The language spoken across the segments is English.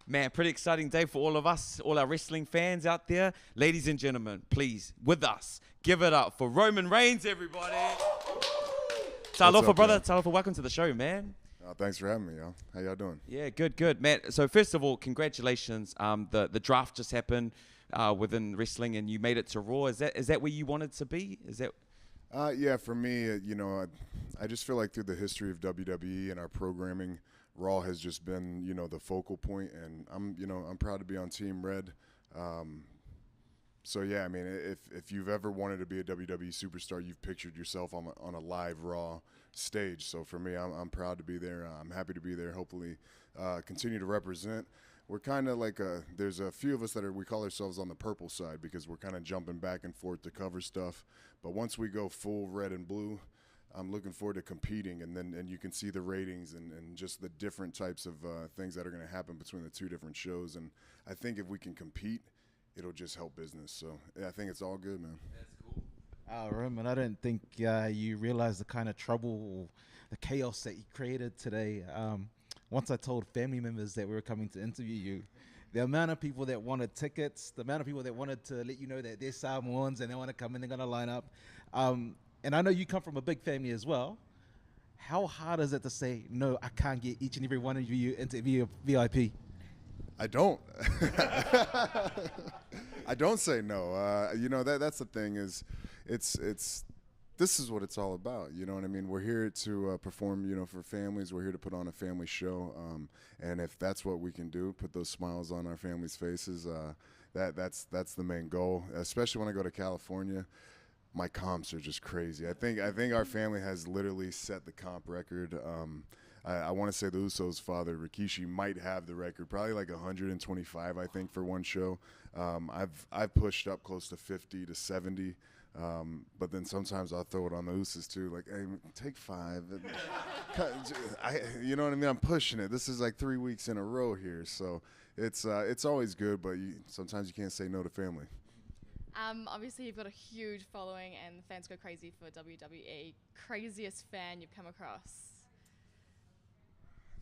Man, pretty exciting day for all of us, all our wrestling fans out there. Ladies and gentlemen, please, with us, give it up for Roman Reigns, everybody. Talofa, brother. Talofa, welcome to the show, man. Thanks for having me, y'all. How y'all doing? Yeah, good, man. So first of all, congratulations. The draft just happened within wrestling, and you made it to Raw. Is that where you wanted to be? Is that? Yeah, for me, I just feel like through the history of WWE and our programming, Raw has just been, the focal point, and I'm proud to be on Team Red. So yeah, I mean, if you've ever wanted to be a WWE superstar, you've pictured yourself on a live Raw stage. So for me, I'm proud to be there. I'm happy to be there. Hopefully, continue to represent. We're kind of like there's a few of us that we call ourselves on the purple side because we're kind of jumping back and forth to cover stuff. But once we go full red and blue, I'm looking forward to competing, and you can see the ratings and just the different types of things that are going to happen between the two different shows. And I think if we can compete, it'll just help business. So yeah, I think it's all good, man. That's cool. Roman, I don't think you realize the kind of trouble, the chaos that you created today. Once I told family members that we were coming to interview you, the amount of people that wanted tickets, the amount of people that wanted to let you know that they're Samoans and they want to come in, they're going to line up. And I know you come from a big family as well. How hard is it to say, no, I can't get each and every one of you into VIP? I don't. I don't say no. That's the thing is, this is what it's all about. You know what I mean? We're here to perform, for families. We're here to put on a family show. And if that's what we can do, put those smiles on our families' faces, that's the main goal. Especially when I go to California, my comps are just crazy. I think our family has literally set the comp record. I want to say the Usos' father, Rikishi, might have the record, probably like 125, I think, for one show. I've pushed up close to 50 to 70. But then sometimes I'll throw it on the Usos too, like, hey, take 5. You know what I mean? I'm pushing it. This is like 3 weeks in a row here, so it's always good. But sometimes you can't say no to family. Obviously, you've got a huge following, and the fans go crazy for WWE. Craziest fan you've come across?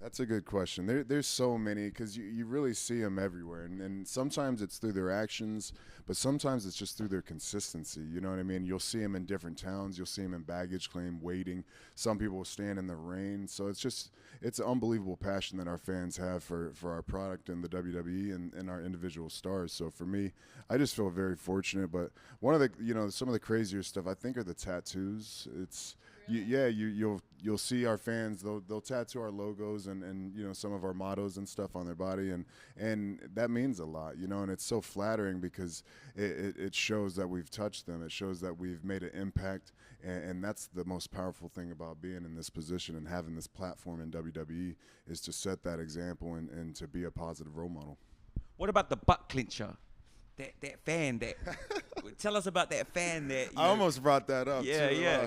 That's a good question. There's so many because you really see them everywhere. And sometimes it's through their actions, but sometimes it's just through their consistency. You know what I mean? You'll see them in different towns. You'll see them in baggage claim, waiting. Some people will stand in the rain. So it's an unbelievable passion that our fans have for our product and the WWE and our individual stars. So for me, I just feel very fortunate. But one of the, some of the crazier stuff I think are the tattoos. It's you'll see our fans. They'll tattoo our logos and some of our mottos and stuff on their body, and that means a lot, and it's so flattering because it shows that we've touched them. It shows that we've made an impact, and that's the most powerful thing about being in this position and having this platform in WWE is to set that example and to be a positive role model. What about the butt clincher? That fan that tell us about that fan that I almost brought that up. Yeah, too. yeah.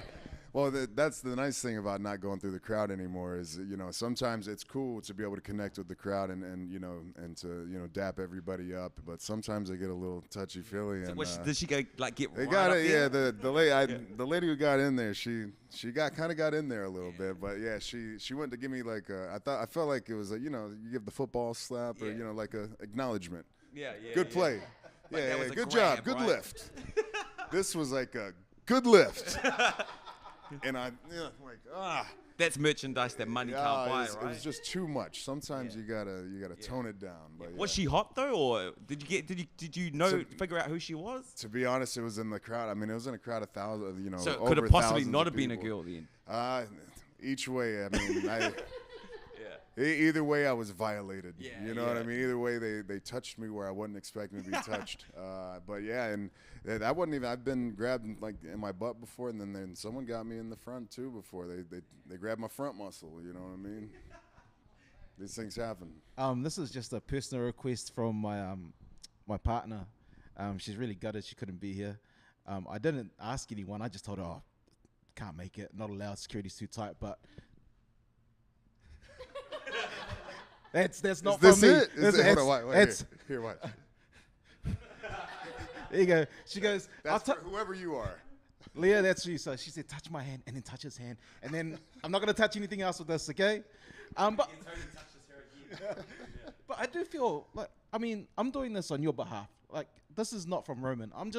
Well, that's the nice thing about not going through the crowd anymore is, sometimes it's cool to be able to connect with the crowd and to dap everybody up. But sometimes they get a little touchy-feely. So did she go, get they right got up it, there? yeah, the lady who got in there, she kind of got in there a little bit. But, yeah, she went to give me I felt like it was you give the football slap or, like a acknowledgement. Yeah. Good play. Yeah, good grab, job. Good right? lift. This was like a good lift. And That's merchandise that money can't buy, right? It was just too much. Sometimes you gotta tone it down. But Was she hot though, or did you figure out who she was? To be honest, it was in the crowd. I mean, it was in a crowd of thousands. So over could it possibly thousands not of have been a people. girl then? Each way, I mean, either way, I was violated. Yeah, you know what I mean? Either way, they touched me where I wasn't expecting to be touched. But yeah, and that wasn't even. I've been grabbed in my butt before, and then someone got me in the front too before. They grabbed my front muscle. You know what I mean? These things happen. This is just a personal request from my partner. She's really gutted she couldn't be here. I didn't ask anyone. I just told her, can't make it. Not allowed. Security's too tight. But that's not Is from this me. it? Is it? Hold on, wait, here, watch. There you go. She goes, That's for whoever you are. Leah, that's you. So she said, touch my hand and then touch his hand. And then I'm not going to touch anything else with this, okay? But But I do feel like, I mean, I'm doing this on your behalf. Like, this is not from Roman. I'm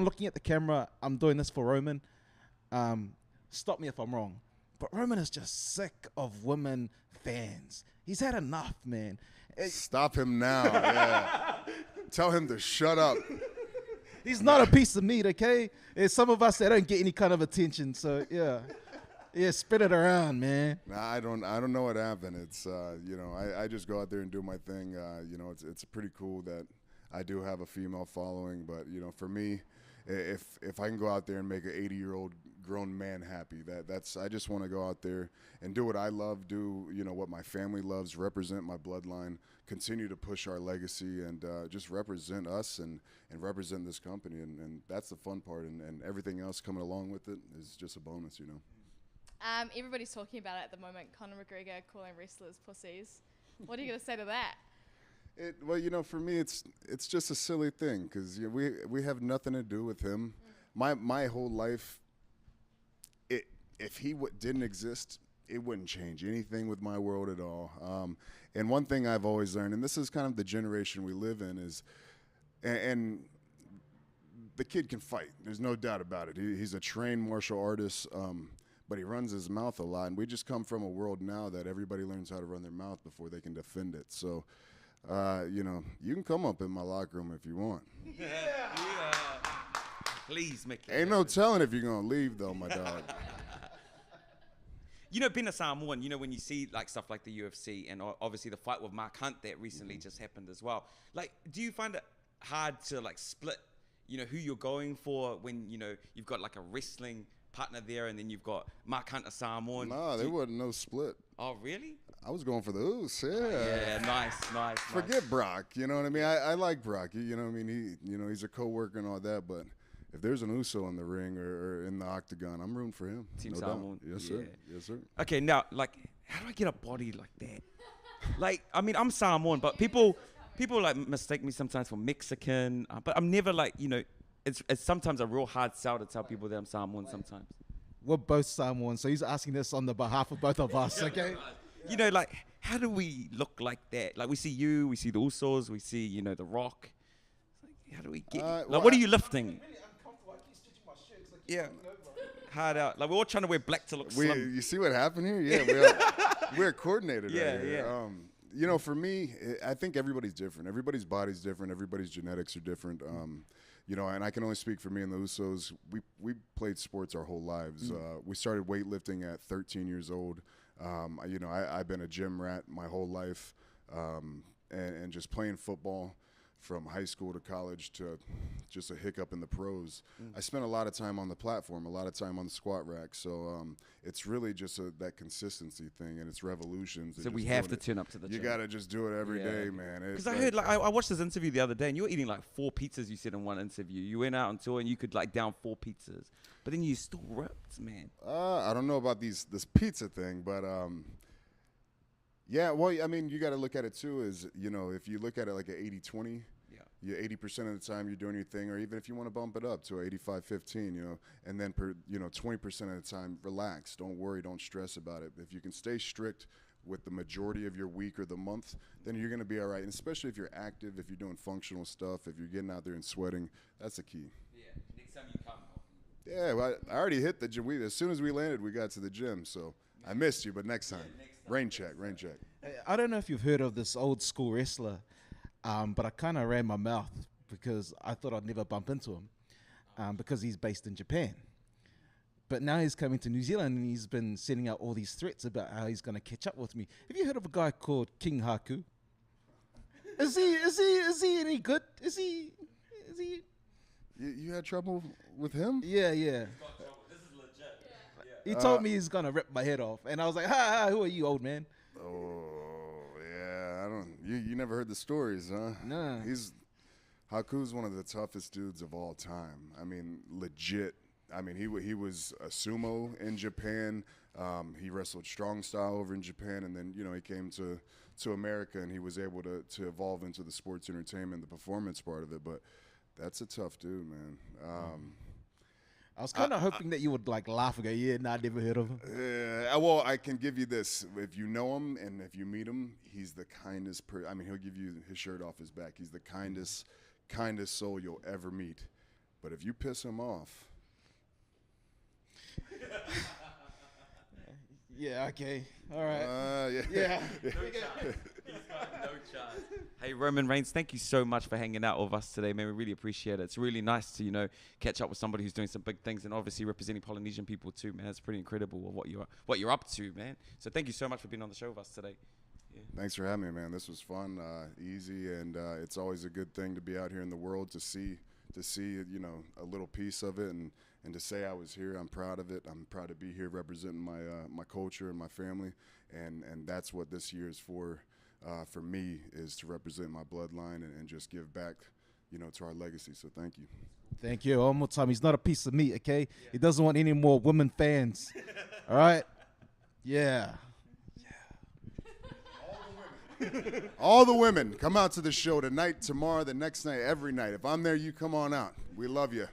looking at the camera. I'm doing this for Roman. Stop me if I'm wrong. But Roman is just sick of women fans. He's had enough, man. Stop him now. Yeah. Tell him to shut up. He's not a piece of meat, okay? There's some of us that don't get any kind of attention. So, yeah. Yeah, spread it around, man. Nah, I don't know what happened. It's I just go out there and do my thing. It's pretty cool that I do have a female following, but for me, if I can go out there and make an 80-year-old grown man happy, that's I just want to go out there and do what I love, do what my family loves, represent my bloodline, continue to push our legacy, and just represent us and represent this company, and that's the fun part, and everything else coming along with it is just a bonus, Everybody's talking about it at the moment. Conor McGregor calling wrestlers pussies. What are you going to say to that? Well, for me, it's just a silly thing because we have nothing to do with him. My whole life, if he didn't exist, it wouldn't change anything with my world at all. And one thing I've always learned, and this is kind of the generation we live in, is, and the kid can fight. There's no doubt about it. He's a trained martial artist. But he runs his mouth a lot, and we just come from a world now that everybody learns how to run their mouth before they can defend it. So, you can come up in my locker room if you want. Yeah. Please, Mickey. Ain't no telling if you're gonna leave, though, my dog. Being a Samoan, when you see like stuff like the UFC and obviously the fight with Mark Hunt that recently just happened as well. Like, do you find it hard to like split, who you're going for when you've got like a wrestling partner there, and then you've got Mark Hunt, a Samoan? Nah, there wasn't no split. Oh, really? I was going for the Oos, yeah. Yeah, nice. Forget Brock, you know what I mean? I like Brock, you know what I mean? He's a co-worker and all that, but if there's an Uso in the ring or in the octagon, I'm rooting for him. Team no Samoan. Doubt. Yes, sir. Yes, sir. Okay, now, like, how do I get a body like that? Like, I mean, I'm Samoan, but people like mistake me sometimes for Mexican, but I'm never like, it's sometimes a real hard sell to tell people that I'm Samoan sometimes. We're both Samoan, so he's asking this on the behalf of both of us, okay? Like, how do we look like that? Like, we see you, we see the Usos, we see, The Rock. It's like, how do we get what are you lifting? Yeah. Hard out. Like, we're all trying to wear black to look slim. You see what happened here? Yeah, we're coordinated right here. Yeah. For me, I think everybody's different. Everybody's body's different. Everybody's genetics are different. And I can only speak for me and the Usos. We played sports our whole lives. We started weightlifting at 13 years old. I've been a gym rat my whole life, and just playing football from high school to college to just a hiccup in the pros. I spent a lot of time on the platform, a lot of time on the squat rack. So it's really just that consistency thing, and it's revolutions. So we have to turn up to the gym. You got to just do it every day, man. Because I heard, I watched this interview the other day, and you were eating like 4 pizzas, you said in one interview. You went out on tour, and you could like down 4 pizzas. But then you still ripped, man. I don't know about this pizza thing, but yeah, well, I mean, you got to look at it too as, if you look at it like an 80-20, you 80% of the time you're doing your thing, or even if you want to bump it up to 85-15, and then 20% of the time, relax, don't worry, don't stress about it. If you can stay strict with the majority of your week or the month, then you're going to be all right. And especially if you're active, if you're doing functional stuff, if you're getting out there and sweating, that's the key. Yeah, next time you come. Yeah, well, I already hit the gym. As soon as we landed, we got to the gym, so I missed you, but next time. Rain check. I don't know if you've heard of this old school wrestler, but I kind of ran my mouth because I thought I'd never bump into him because he's based in Japan. But now he's coming to New Zealand, and he's been sending out all these threats about how he's going to catch up with me. Have you heard of a guy called King Haku? Is he any good? Is he? You had trouble with him? Yeah. This is legit. He told me he's gonna rip my head off, and I was like, "Ha! Who are you, old man?" Oh yeah, I don't. You never heard the stories, huh? Nah. Haku's one of the toughest dudes of all time. I mean, legit. I mean, he was a sumo in Japan. He wrestled strong style over in Japan, and then he came to America, and he was able to evolve into the sports entertainment, the performance part of it. But that's a tough dude, man. I was kind of hoping that you would like laugh and go, yeah, nah, I never heard of him. Well, I can give you this. If you know him and if you meet him, he's the kindest I mean, he'll give you his shirt off his back. He's the kindest soul you'll ever meet. But if you piss him off. Yeah, okay. All right. Yeah. No chance. He's got no chance. Hey, Roman Reigns, thank you so much for hanging out with us today, man. We really appreciate it. It's really nice to, catch up with somebody who's doing some big things and obviously representing Polynesian people too, man. It's pretty incredible what you're up to, man. So thank you so much for being on the show with us today. Yeah. Thanks for having me, man. This was fun, easy, and it's always a good thing to be out here in the world to see a little piece of it and to say I was here. I'm proud of it. I'm proud to be here representing my culture and my family, and that's what this year is for me, is to represent my bloodline and just give back, to our legacy. So thank you. Thank you. One more time. He's not a piece of meat, okay? Yeah. He doesn't want any more women fans. All right? Yeah. All the women, come out to the show tonight, tomorrow, the next night, every night. If I'm there, you come on out. We love you.